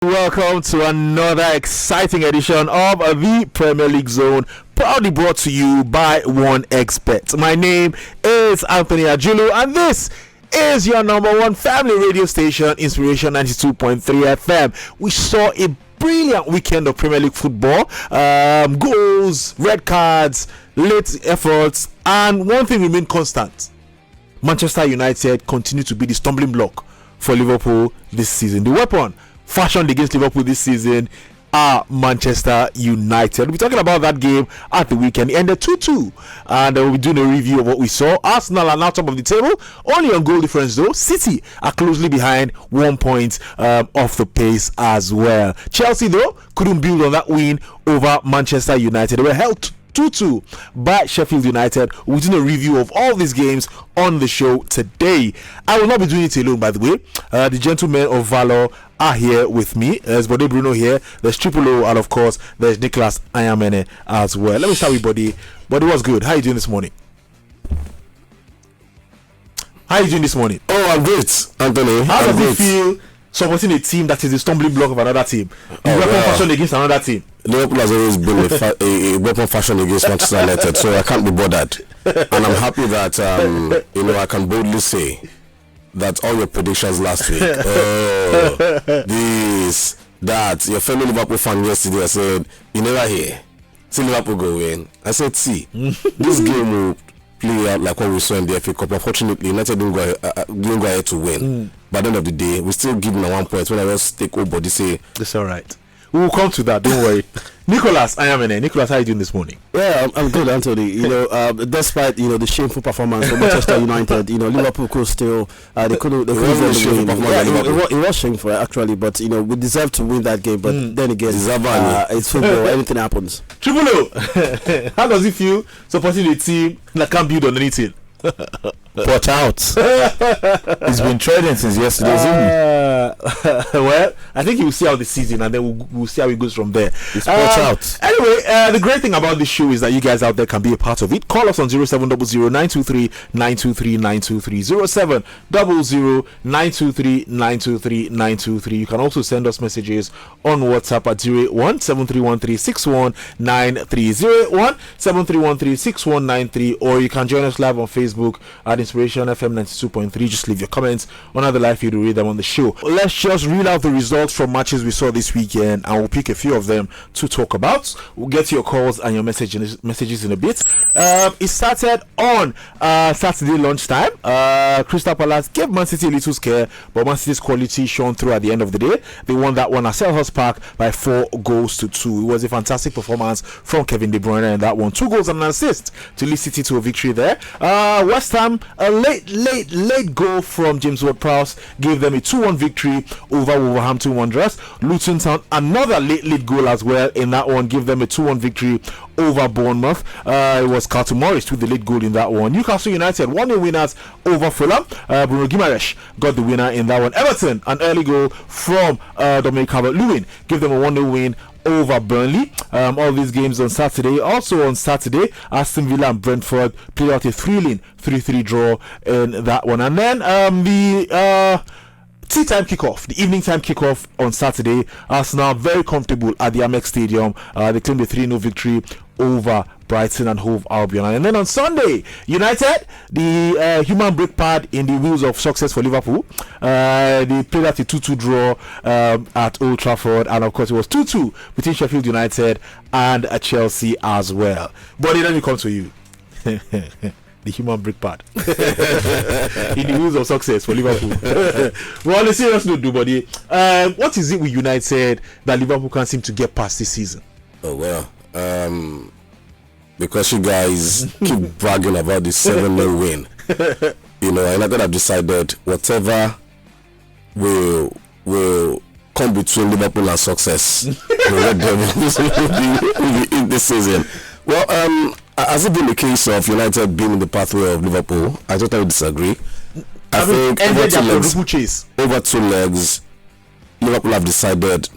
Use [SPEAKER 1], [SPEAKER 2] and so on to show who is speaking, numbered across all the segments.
[SPEAKER 1] Welcome to another exciting edition of the Premier League Zone, proudly brought to you by 𝐿𝐿𝐻𝑒𝑥pert. My name is Anthony Ajulu, and this is your number one family radio station, Inspiration 92.3 FM. We saw a brilliant weekend of Premier League football, goals, red cards, late efforts, and one thing remained constant: Manchester United continue to be the stumbling block for Liverpool this season. The weapon fashioned against Liverpool this season are Manchester United. We'll be talking about that game at the weekend. It ended 2-2, and we'll be doing a review of what we saw. Arsenal are now top of the table, only on goal difference though. City are closely behind, 1 point off the pace as well. Chelsea though couldn't build on that win over Manchester United. They were held 2-2 by Sheffield United. We're doing a review of all these games on the show today. I will not be doing it alone, by the way. The gentlemen of Valor are here with me. There's Bode Bruno here, there's Triple O, and of course there's Nicholas 𝐈𝐍𝐻𝐒 as well. Let me start with Bode. Bode, what's good? How are you doing this morning? How are you doing this morning?
[SPEAKER 2] Oh, I'm great, Anthony.
[SPEAKER 1] How does it feel supporting a team that is the stumbling block of another team? Weapon fashion against another team.
[SPEAKER 2] Liverpool has always been a weapon fashion against Manchester United, so I can't be bothered. And I'm happy that I can boldly say that all your predictions last week, this, that, your fellow Liverpool fan yesterday, I said, you never hear, see Liverpool go in. I said, see, this game will play out like what we saw in the FA Cup. Unfortunately, United didn't go ahead to win. But at the end of the day, we still give them 1 point. When I just take all body say,
[SPEAKER 1] it's all right. We will come to that, don't worry. Nicholas 𝐈𝐍𝐻𝐒. Nicholas, how are you doing this morning?
[SPEAKER 3] Yeah, I'm good, Anthony. Despite the shameful performance of Manchester United, Liverpool could still they couldn't win. It was shameful actually, but we deserve to win that game. But then again, it's football. Anything happens.
[SPEAKER 1] Triple O, how does it feel supporting a team that can't build on anything?
[SPEAKER 4] Watch out. It's been trading since yesterday's evening.
[SPEAKER 1] Well, I think you'll see how the season, and then we'll see how it goes from there.
[SPEAKER 4] Watch out.
[SPEAKER 1] Anyway, the great thing about this show is that you guys out there can be a part of it. Call us on 0700-923-923-923 0700-923-923-923. You can also send us messages on WhatsApp at 081-7313-61930 081-7313-6193, or you can join us live on Facebook at Inspiration FM 92.3. Just leave your comments on other live feed to read them on the show. Let's just read out the results from matches we saw this weekend, and we'll pick a few of them to talk about. We'll get to your calls and your messages in a bit. It started on Saturday lunchtime. Crystal Palace gave Man City a little scare, but Man City's quality shone through at the end of the day. They won that one at Selhurst Park by 4-2. It was a fantastic performance from Kevin De Bruyne in that one. 2 goals and an assist to lead City to a victory there. West Ham, a late goal from James Ward-Prowse gave them a 2-1 victory over Wolverhampton Wanderers. Luton Town, another late goal as well in that one, gave them a 2-1 victory over Bournemouth. It was Carlton Morris with the late goal in that one. Newcastle United 1-0 winners over Fulham. Bruno Guimaraes got the winner in that one. Everton, an early goal from Dominic Calvert-Lewin, gave them a 1-0 win over Burnley. All these games on Saturday. Also on Saturday, Aston Villa and Brentford played out a thrilling 3-3 draw in that one. And then the evening time kickoff on Saturday. Arsenal very comfortable at the Amex Stadium. They claimed a 3-0 victory over Brighton and Hove Albion. And then on Sunday, United, the human brake pad in the wheels of success for Liverpool. They played at a 2-2 draw at Old Trafford, and of course it was 2-2 between Sheffield United and Chelsea as well. But let me come to you. The human brake pad in the wheels of success for Liverpool. Well, on a serious note, buddy, what is it with United that Liverpool can't seem to get past this season?
[SPEAKER 2] oh well, because you guys keep bragging about this 7-0 win. United have decided whatever will come between Liverpool and success will be in this season. Well, has it been the case of United being in the pathway of Liverpool? I totally disagree. I think over two legs, Liverpool have decided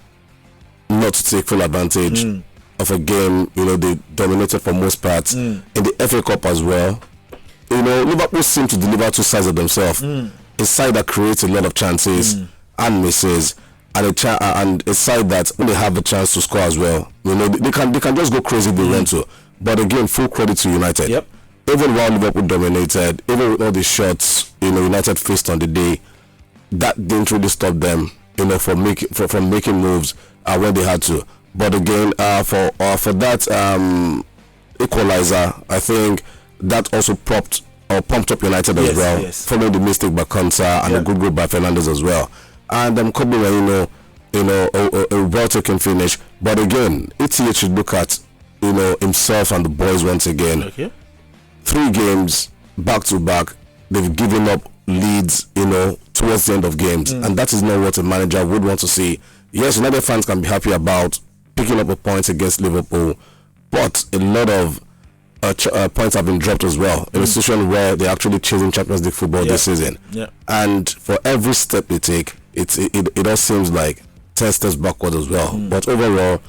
[SPEAKER 2] not to take full advantage of a game. They dominated for most parts in the FA Cup as well. Liverpool seem to deliver two sides of themselves. A side that creates a lot of chances and misses, and a side that when they have a chance to score as well, they can just go crazy if they want to. But again, full credit to United.
[SPEAKER 1] Yep.
[SPEAKER 2] Even while Liverpool dominated, even with all the shots United faced on the day, that didn't really stop them from making moves when they had to. But again, for that equalizer, I think that also pumped up United as well, following the mistake by Konsa and a good goal by Fernandes as well. And Kobe, a well-taken finish. But again, ETH should look at himself and the boys once again.
[SPEAKER 1] Okay.
[SPEAKER 2] 3 games back to back, they've given up leads, towards the end of games, and that is not what a manager would want to see. Yes, United fans can be happy about picking up a point against Liverpool, but a lot of points have been dropped as well in a situation where they're actually chasing Champions League football this season.
[SPEAKER 1] Yeah.
[SPEAKER 2] And for every step they take, it all seems like 10 steps backward as well. But overall,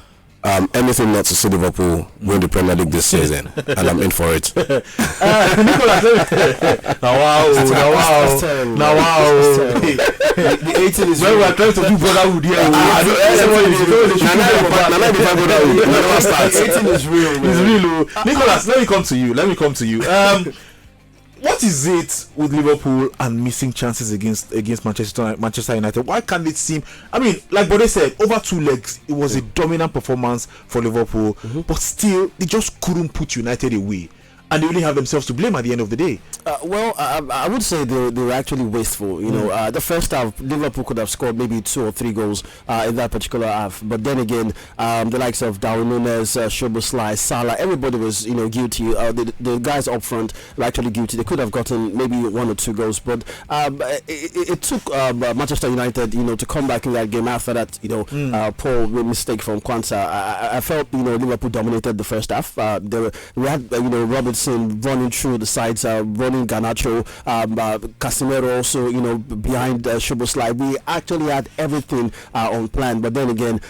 [SPEAKER 2] anything not to see Liverpool win the Premier League this season, and I'm in for it.
[SPEAKER 1] Nicolas, wow. The 18 is when we are trying to do brotherhood here. The 18 is real. It's real. Nicolas, let me come to you. What is it with Liverpool and missing chances against Manchester United? Why can't it seem? I mean, like Bode said, over 2 legs, it was a dominant performance for Liverpool, but still, they just couldn't put United away. And they only have themselves to blame at the end of the day.
[SPEAKER 3] I would say they were actually wasteful. The first half, Liverpool could have scored maybe 2 or 3 goals in that particular half. But then again, the likes of Darwin Núñez, Szoboszlai, Salah, everybody was guilty. The guys up front were actually guilty. They could have gotten maybe 1 or 2 goals. But it took Manchester United, to come back in that game after that, poor mistake from Kwanzaa. I felt, Liverpool dominated the first half. We had, Robertson running through the sides, running Garnacho, Casemiro also, behind Szoboszlai. We actually had everything on plan. But then again,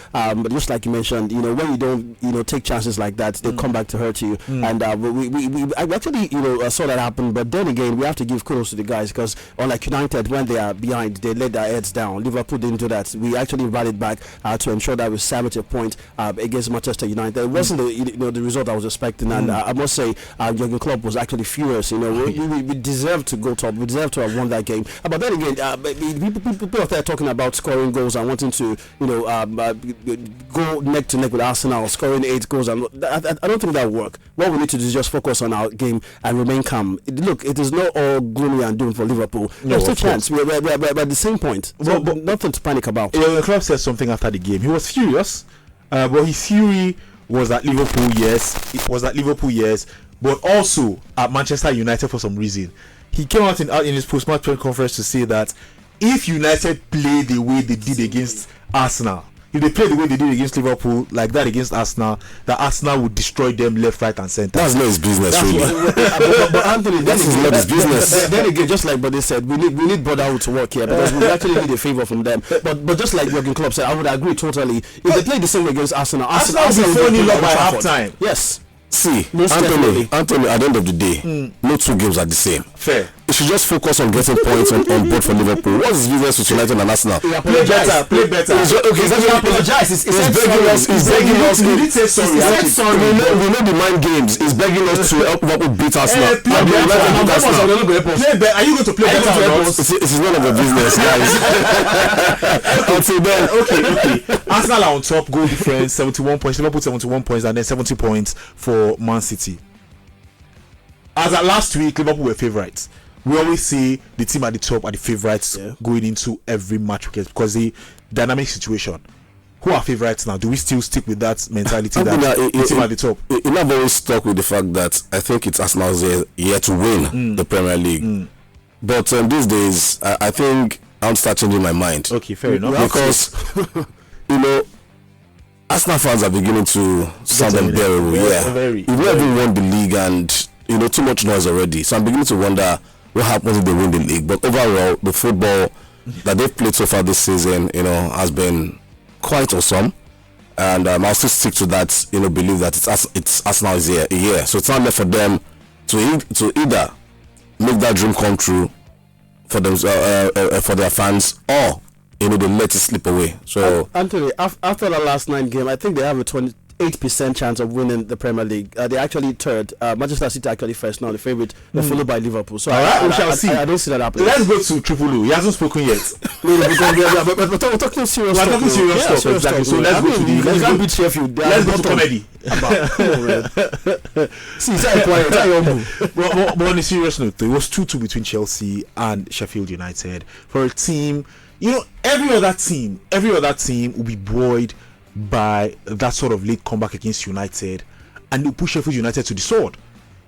[SPEAKER 3] just like you mentioned, when you don't, take chances like that, they come back to hurt you. And we actually, saw that happen. But then again, we have to give kudos to the guys, because unlike United, when they are behind, they let their heads down. Liverpool didn't do that. We actually rallied back to ensure that we salvaged a point against Manchester United. It wasn't the result I was expecting, and I must say, Jurgen Klopp was actually furious. We deserved to go top. We deserved to have won that game. But then again, people out there talking about scoring goals and wanting to, go neck to neck with Arsenal, scoring 8 goals. I don't think that will work. What we need to do is just focus on our game and remain calm. Look, it is not all gloomy and doom for Liverpool. There's still a chance. We're at the same point. So but nothing to panic about.
[SPEAKER 1] The club said something after the game. He was furious, but his fury was at Liverpool, yes. It was at Liverpool, yes. But also at Manchester United for some reason. He came out in his post-match press conference to say that if United play the way they did against Arsenal, if they play the way they did against Liverpool, like that against Arsenal, that Arsenal would destroy them left, right, and centre.
[SPEAKER 2] That's not his business, really.
[SPEAKER 3] But Anthony,
[SPEAKER 2] that is not his business.
[SPEAKER 3] Then again, just like Buddy said, we need brotherhood to work here, because we actually need a favour from them. But just like Jurgen Klopp said, I would agree totally. If they play the same way against Arsenal
[SPEAKER 1] will be 4-0 by half time.
[SPEAKER 3] Yes.
[SPEAKER 2] See, Anthony, at the end of the day, no 2 games are the same.
[SPEAKER 1] Fair.
[SPEAKER 2] You should just focus on getting points on board for Liverpool. What's his business with United and Arsenal?
[SPEAKER 1] Play better.
[SPEAKER 3] He's apologize. He's begging us.
[SPEAKER 1] He did say sorry.
[SPEAKER 2] We know the mind games. He's begging us to help Liverpool beat Arsenal.
[SPEAKER 1] Are you going to play better or not?
[SPEAKER 2] It is none of your business, guys. Until then,
[SPEAKER 1] okay. Arsenal are on top, goal difference 71 points. Liverpool 71 points, and then 70 points for Man City. As at last week, Liverpool were favourites. We always say the team at the top are the favourites going into every match because the dynamic situation. Who are favourites now? Do we still stick with that mentality that the team at the top?
[SPEAKER 2] I'm not very stuck with the fact that I think it's Arsenal's year to win the Premier League. But these days, I think I'll start changing my mind.
[SPEAKER 1] Okay, fair enough.
[SPEAKER 2] Because, Arsenal fans are beginning to sound unbearable. You've never won the league and, too much noise already. So I'm beginning to wonder what happens if they win the league. But overall, the football that they've played so far this season, has been quite awesome. And I'll still stick to that, believe that it's Arsenal's year. So it's not left for them to either make that dream come true for them, for their fans, or they let it slip away. So
[SPEAKER 3] Anthony, after the last 9 game, I think they have a 28% chance of winning the Premier League. They're actually third. Manchester City actually first now, the favorite. They're followed by Liverpool. So
[SPEAKER 1] we shall see.
[SPEAKER 3] I don't see that happening.
[SPEAKER 1] Let's go to Triple O. He hasn't spoken yet.
[SPEAKER 3] But we're talking serious talk.
[SPEAKER 1] We're talking serious talk. Exactly. So let's go to the.
[SPEAKER 3] Let's go beat Sheffield.
[SPEAKER 1] Let's go to comedy.
[SPEAKER 3] See, it's quiet.
[SPEAKER 1] But on a serious note, it was 2-2 between Chelsea and Sheffield United for a team. Every other team will be buoyed by that sort of late comeback against United, and they'll push Sheffield United to the sword.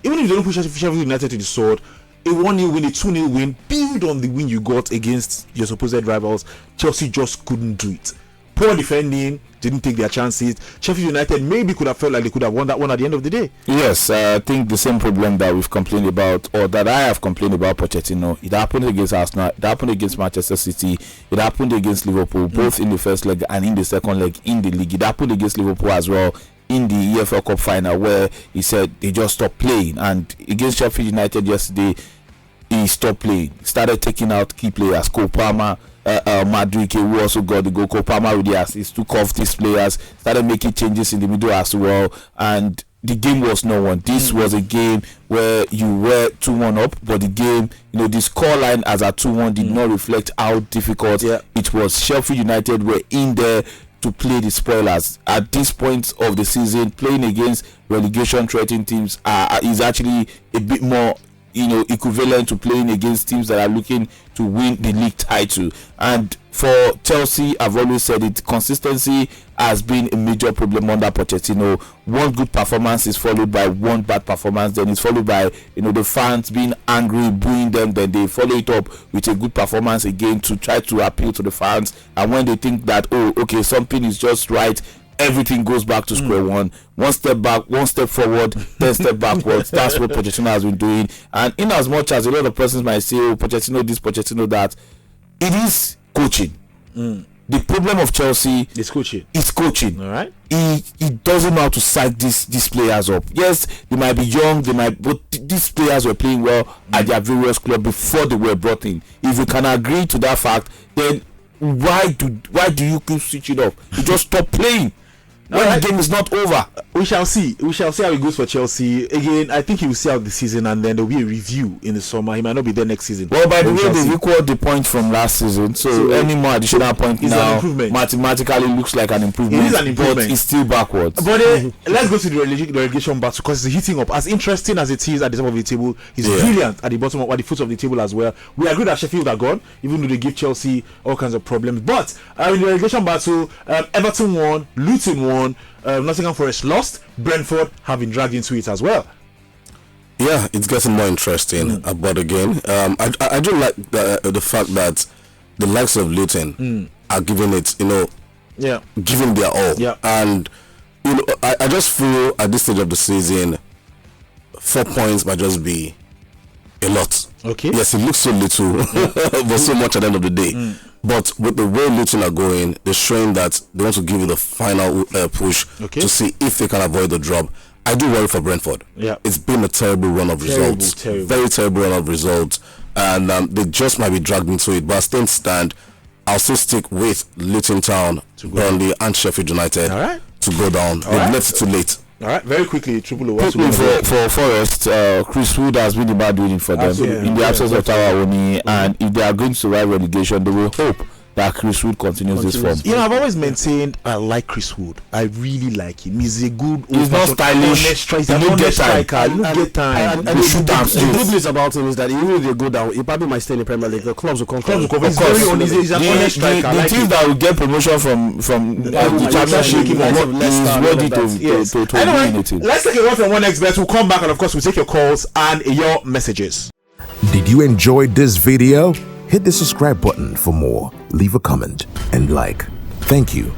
[SPEAKER 1] Even if they don't push Sheffield United to the sword, a 1-0 win, a 2-0 win, build on the win you got against your supposed rivals. Chelsea just couldn't do it. Poor defending, didn't take their chances. Sheffield United maybe could have felt like they could have won that one at the end of the day.
[SPEAKER 4] Yes, I think the same problem that we've complained about, or that I have complained about Pochettino, it happened against Arsenal, it happened against Manchester City, it happened against Liverpool, both in the first leg and in the second leg in the league. It happened against Liverpool as well in the EFL Cup final, where he said they just stopped playing. And against Sheffield United yesterday, he stopped playing, started taking out key players. Cole Palmer, 𝐒𝐭𝐚𝐲, who also got the goal. Cole Palmer with the assist, took off these players, started making changes in the middle as well, and the game was no one. This was a game where you were 2-1 up, but the game, the scoreline as a 2-1 did not reflect how difficult it was. Sheffield United were in there to play the spoilers. At this point of the season, playing against relegation threatening teams is actually a bit more equivalent to playing against teams that are looking to win the league title. And for Chelsea, I've always said it, consistency has been a major problem under Pochettino. One good performance is followed by one bad performance, then it's followed by the fans being angry, booing them, then they follow it up with a good performance again to try to appeal to the fans. And when they think that, something is just right, everything goes back to square one. One step back, one step forward, 10 step backwards. That's what Pochettino has been doing. And in as much as a lot of persons might say, Pochettino this, Pochettino that, it is coaching. The problem of Chelsea
[SPEAKER 1] is coaching.
[SPEAKER 4] All
[SPEAKER 1] right.
[SPEAKER 4] He doesn't know how to psych these players up. Yes, they might be young, but these players were playing well at their various clubs before they were brought in. If you can agree to that fact, then why do you keep switching off? You just stop playing when the game is not over.
[SPEAKER 1] We shall see how it goes for Chelsea. Again, I think he will see out the season, and then there will be a review in the summer. He might not be there next season.
[SPEAKER 4] Well, by the way, they equaled the point from last season, so any more additional point now mathematically looks like an improvement.
[SPEAKER 1] It is an improvement,
[SPEAKER 4] but it's still backwards.
[SPEAKER 1] But let's go to the relegation battle, because it's heating up. As interesting as it is at the top of the table, it's brilliant at the foot of the table as well. We agree that Sheffield are gone, even though they give Chelsea all kinds of problems. But in the relegation battle, Everton won, Luton won, Nottingham Forest lost, Brentford have been dragged into it as well.
[SPEAKER 2] Yeah, it's getting more interesting. But again, I do like the fact that the likes of Luton are giving it, giving their all. Yeah. And I just feel at this stage of the season, 4 points might just be a lot.
[SPEAKER 1] Okay.
[SPEAKER 2] Yes, it looks so little, but so much at the end of the day. But with the way Luton are going, they're showing that they want to give it the final push to see if they can avoid the drop. I do worry for Brentford.
[SPEAKER 1] Yeah,
[SPEAKER 2] it's been a terrible run of results. Very terrible run of results. And they just might be dragged into it. But I still stand. I'll still stick with Luton Town, Burnley, and Sheffield United to go down. They've left it too late.
[SPEAKER 1] All right, very quickly, Triple O.
[SPEAKER 4] For Forest, Chris Wood has been a bad winning for them in the absence of Tawa Oni, and if they are going to survive relegation, they will hope that Chris Wood continues this form.
[SPEAKER 1] I've always maintained I like Chris Wood. I really like him. He's a good.
[SPEAKER 4] He's not stylish.
[SPEAKER 1] He's an honest striker. You get time.
[SPEAKER 3] The good news about him is that even if they go down, he probably might stay in the Premier League. The clubs will come. He's very honest. He's an honest striker.
[SPEAKER 4] The teams that will get promotion from the championship is ready to
[SPEAKER 1] anyway, let's take a word from one expert. We'll come back, and of course we'll take your calls and your messages.
[SPEAKER 5] Did you enjoy this video? Hit the subscribe button for more. Leave a comment and like. Thank you.